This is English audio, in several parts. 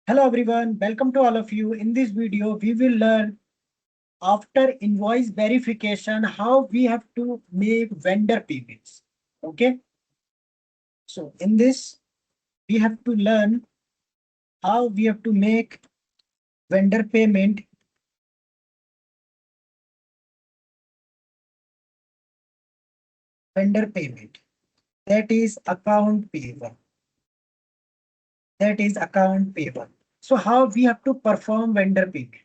Hello everyone, welcome to all of you. In this video, we will learn after invoice verification how we have to make vendor payments. Okay, so in this, we have to learn how we have to make vendor payment, vendor payment. That is account payable. That is account payable. So how we have to perform vendor payment.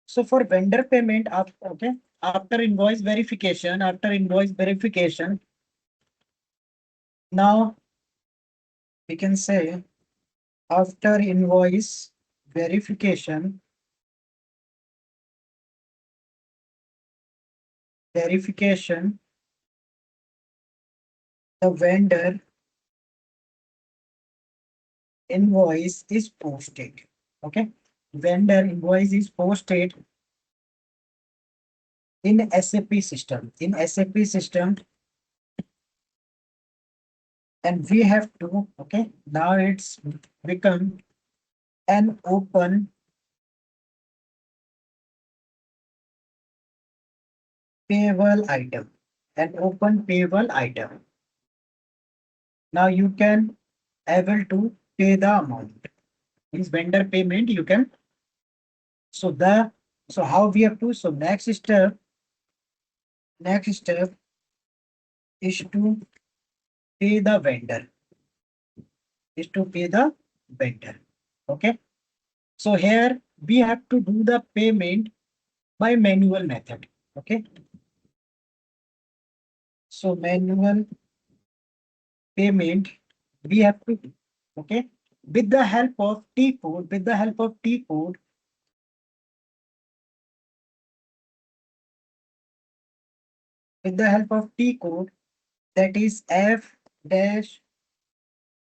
So for vendor payment, after invoice verification, now we can say after invoice verification, verification, the vendor invoice is posted. Okay, vendor invoice is posted in SAP system. In SAP system, and we have to, okay, now it's become an open payable item. An open payable item. Now you can able to pay the amount. Means vendor payment you can. So the so how we have to, so next step is to pay the vendor, is to pay the vendor. Okay, so here we have to do the payment by manual method. Okay, so manual payment we have to do. Okay, with the help of T code, with the help of T code, with the help of T code, that is F dash,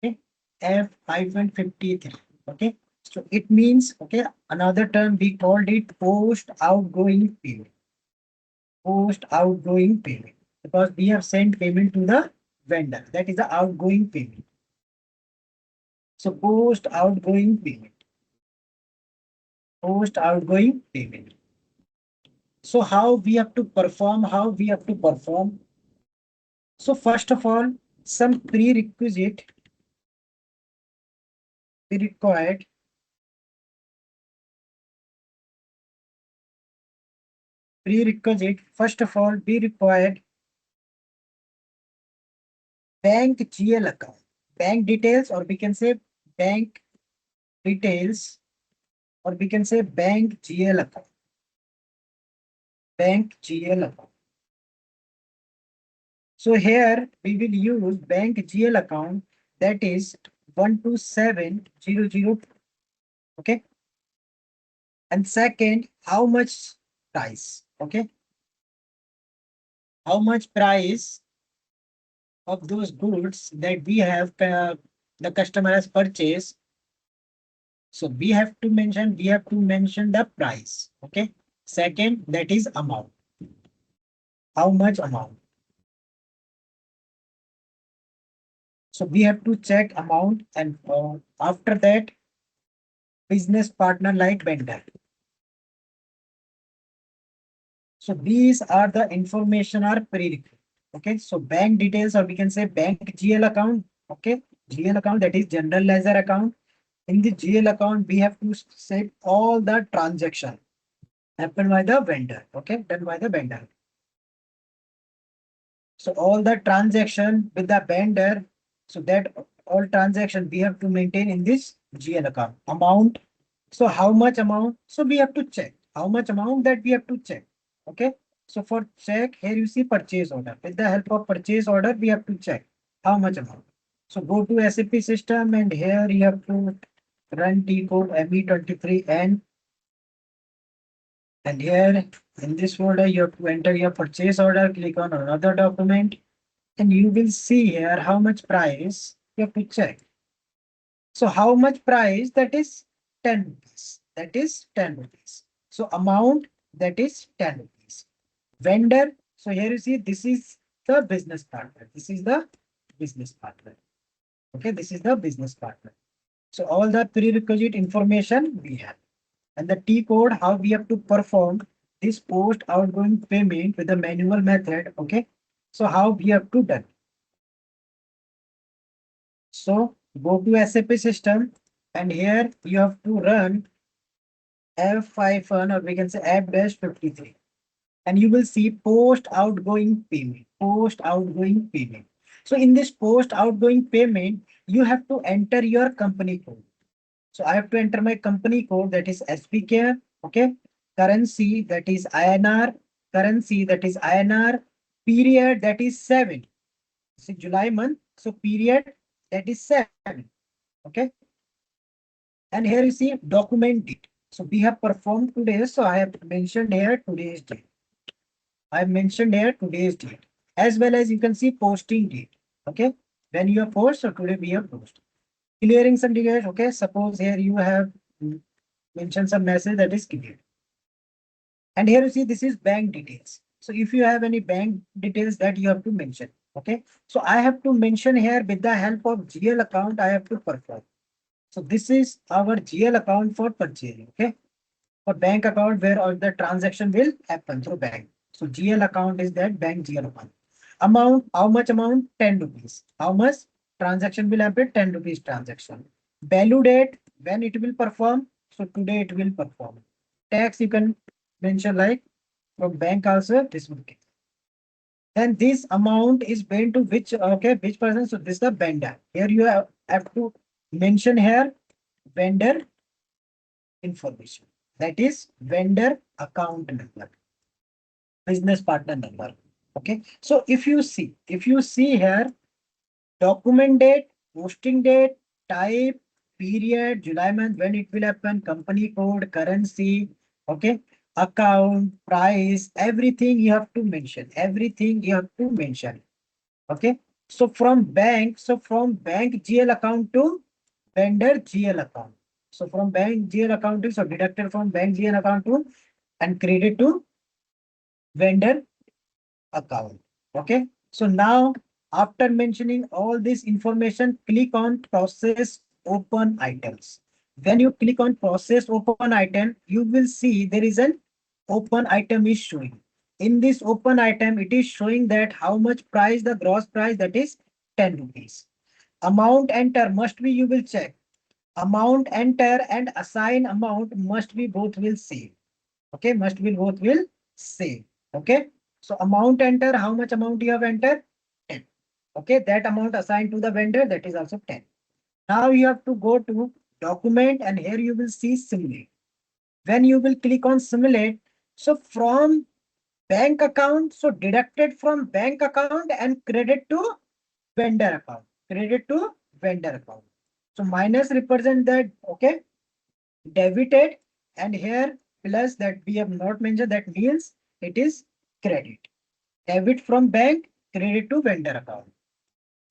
okay, F-53. Okay, so it means, okay, another term we called it post outgoing payment. Post outgoing payment, because we have sent payment to the vendor. That is the outgoing payment. So post outgoing payment. Post outgoing payment. So how we have to perform? How we have to perform? So first of all, some prerequisite we required. Prerequisite. First of all, we required bank GL account, bank details, or we can say bank details, or we can say bank GL account, bank GL account. So here we will use bank GL account, that is 12700. Okay. And second, how much price? Okay. How much price of those goods that we have, the customer has purchased. So we have to mention the price. Okay. Second, that is amount. How much amount? So we have to check amount, and after that, business partner like vendor. So these are the information are prerequisite. Okay, so bank details, or we can say bank GL account. Okay, GL account, that is general ledger account. In the GL account, we have to set all the transaction happened by the vendor. Okay, done by the vendor. So all the transaction with the vendor, so that all transaction we have to maintain in this GL account. Amount. So how much amount? So we have to check how much amount, that we have to check. Okay. So for check, here you see purchase order. With the help of purchase order, we have to check how much amount. So go to SAP system, and here you have to run T code ME23N. And here in this folder, you have to enter your purchase order, click on another document, and you will see here how much price you have to check. So how much price? That is 10 rupees. That is 10 rupees. So amount, that is 10 rupees. Vendor. So here you see this is the business partner. This is the business partner. Okay, this is the business partner. So all the prerequisite information we have. And the T code, how we have to perform this post outgoing payment with the manual method. Okay. So how we have to done. So go to SAP system and here you have to run F-51 or we can say F-53 and you will see post outgoing payment, post outgoing payment. So in this post outgoing payment, you have to enter your company code. So I have to enter my company code that is SPK, okay, currency that is INR, currency that is INR, period that is 7. See July month, so period that is 7, okay. And here you see document date. So we have performed today, so I have mentioned here today's date. I have mentioned here today's date as well as you can see posting date, okay. When you have post, so today we have post. Clearing some details, okay. Suppose here you have mentioned some message that is cleared. And here you see this is bank details. So if you have any bank details that you have to mention, okay. So I have to mention here with the help of GL account, I have to perform. So this is our GL account for purchasing, okay. For bank account where all the transaction will happen through bank. So GL account is that bank GL account. Amount, how much amount? 10 rupees. How much transaction will happen? 10 rupees transaction. Value date, when it will perform. So today it will perform. Tax you can mention like from bank also this will be. Then this amount is paid to which okay which person? So this is the vendor. Here you have to mention here vendor information. That is vendor account number, business partner number. Okay. So if you see here document date, posting date, type, period, July month, when it will happen, company code, currency, okay, account, price, everything you have to mention. Everything you have to mention. Okay. So from bank GL account to vendor GL account. So from bank GL account is so deducted from bank GL account to and credit to vendor account. Okay. So now after mentioning all this information, click on process open items. When you click on process open item, you will see there is an open item is showing. In this open item, it is showing that how much price, the gross price that is 10 rupees. Amount enter must be you will check. Amount enter and assign amount must be both will save. Okay, must be both will save. Okay. So amount enter, how much amount you have entered? 10. Okay, that amount assigned to the vendor, that is also 10. Now you have to go to document and here you will see simulate. When you will click on simulate, so from bank account, so deducted from bank account and credit to vendor account. Credit to vendor account. So minus represent that, okay, debited and here plus that we have not mentioned, that means it is credit. Debit from bank, credit to vendor account.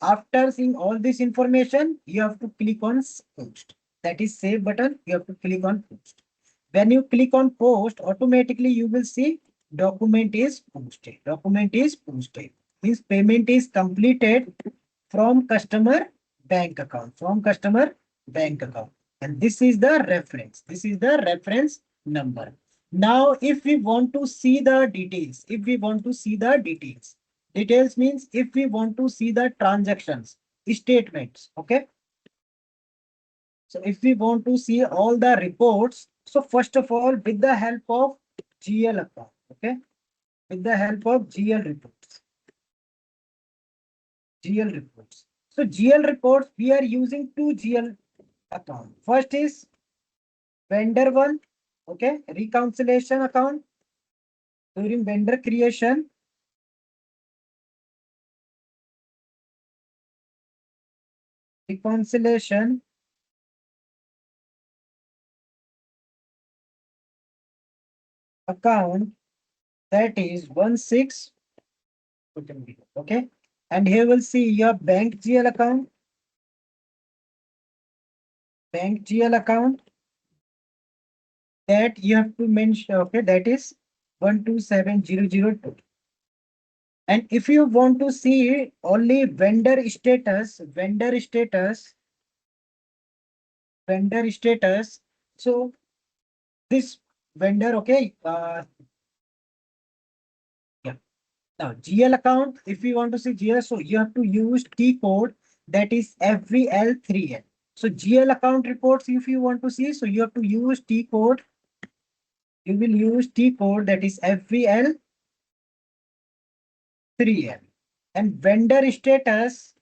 After seeing all this information, you have to click on post. That is save button. You have to click on post. When you click on post, automatically you will see document is posted. Document is posted. Means payment is completed from customer bank account. From customer bank account. And this is the reference. This is the reference number. Now, if we want to see the details, if we want to see the details, details means if we want to see the transactions, statements, okay. So if we want to see all the reports, so first of all, with the help of GL account, okay, with the help of GL reports, GL reports. So GL reports, we are using two GL account. First is vendor one, okay, reconciliation account during vendor creation. Reconciliation account that is 16, okay. And here we'll see your bank GL account, bank GL account that you have to mention, okay, that is 127002. And if you want to see only vendor status, so this vendor, okay, yeah. Now GL account, if you want to see GL, so you have to use T code that is FVL3N. So GL account reports, if you want to see, so you have to use T code. You will use T code that is FVL3N. And vendor status,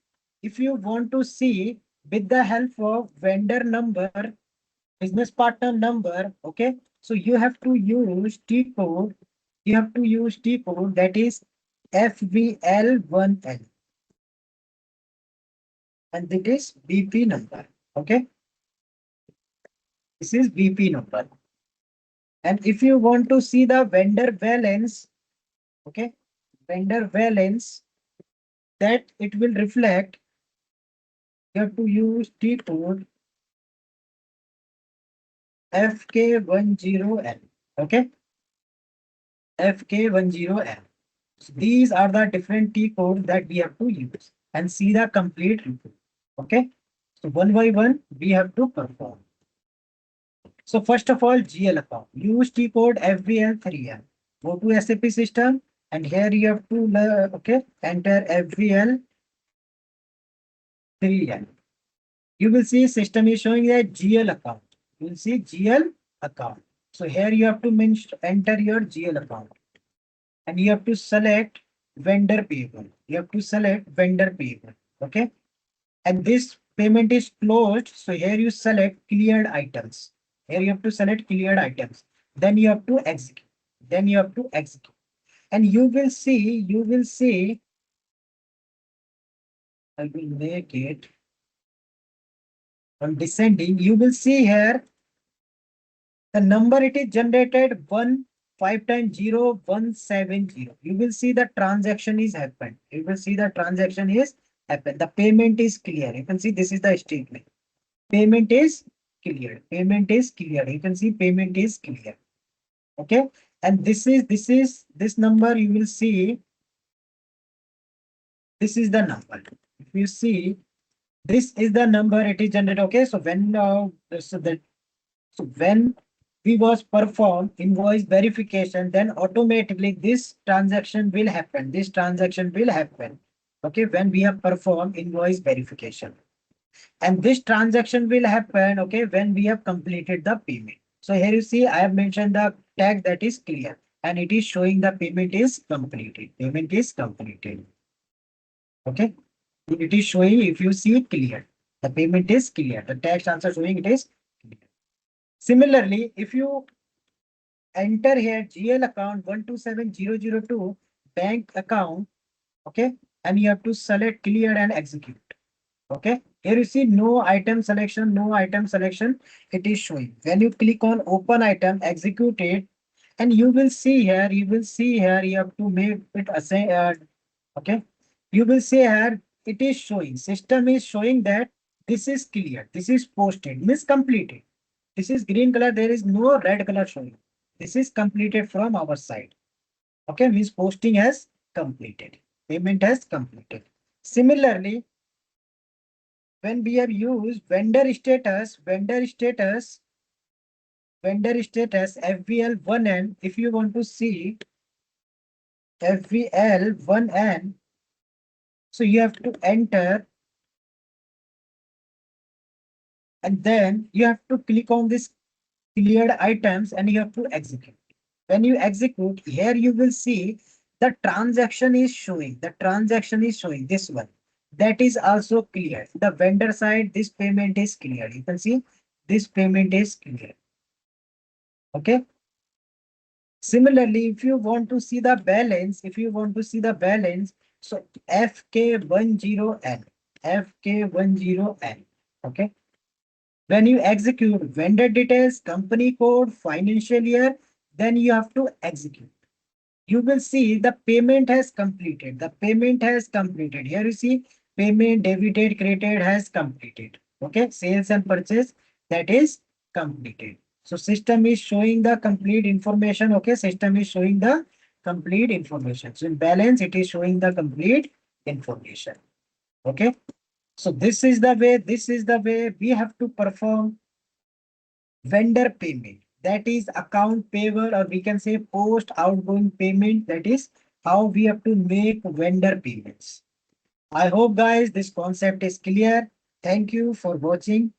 if you want to see with the help of vendor number, business partner number, okay, so you have to use T code. You have to use T code that is FVL1L, and it is BP number. Okay, this is BP number. And if you want to see the vendor balance, okay, vendor balance, that it will reflect, you have to use T code FK10L. Okay, FK10L. So these are the different T codes that we have to use and see the complete report. Okay, so one by one we have to perform. So first of all, GL account. Use T code FVL3L. Go to SAP system, and here you have to okay, enter FVL3L. You will see system is showing that GL account. You will see GL account. So here you have to enter your GL account, and you have to select vendor payable. You have to select vendor payable. Okay. And this payment is closed. So here you select cleared items. Here you have to select cleared items. Then you have to execute. Then you have to execute. And you will see, I will make it on descending. You will see here the number it is generated 5 times 0170. You will see the transaction is happened. You will see the transaction is happened. The payment is clear. You can see this is the statement. Payment is clear. Payment is clear. You can see payment is clear. Okay. And this number you will see. This is the number. If you see, this is the number it is generated. Okay. So when we was perform invoice verification, then automatically this transaction will happen. This transaction will happen. Okay. When we have performed invoice verification. And this transaction will happen, okay, when we have completed the payment. So here you see, I have mentioned the tag that is clear, and it is showing the payment is completed. Payment is completed. Okay. It is showing, if you see clear, the payment is clear. The tax answer showing it is clear. Similarly, if you enter here GL account 127002 bank account, okay, and you have to select clear and execute. Okay, here you see no item selection, no item selection. It is showing. When you click on open item, execute it, and you will see here, you have to make it assign. Okay, you will see here, it is showing. System is showing that this is clear. This is posted, means completed. This is green color. There is no red color showing. This is completed from our side. Okay, means posting has completed. Payment has completed. Similarly, when we have used vendor status FVL1N, if you want to see FVL1N, so you have to enter, and then you have to click on this cleared items, and you have to execute. When you execute, here you will see the transaction is showing. The transaction is showing this one. That is also clear. The vendor side, this payment is clear. You can see this payment is clear. Okay. Similarly, if you want to see the balance, so FK10N, FK10N. Okay. When you execute vendor details, company code, financial year, then you have to execute. You will see the payment has completed. The payment has completed. Here you see payment debited, credited has completed. Okay, sales and purchase, that is completed. So system is showing the complete information. Okay, system is showing the complete information. So in balance, it is showing the complete information. Okay. So this is the way we have to perform vendor payment. That is account payable, or we can say post outgoing payment. That is how we have to make vendor payments. I hope guys this concept is clear. Thank you for watching.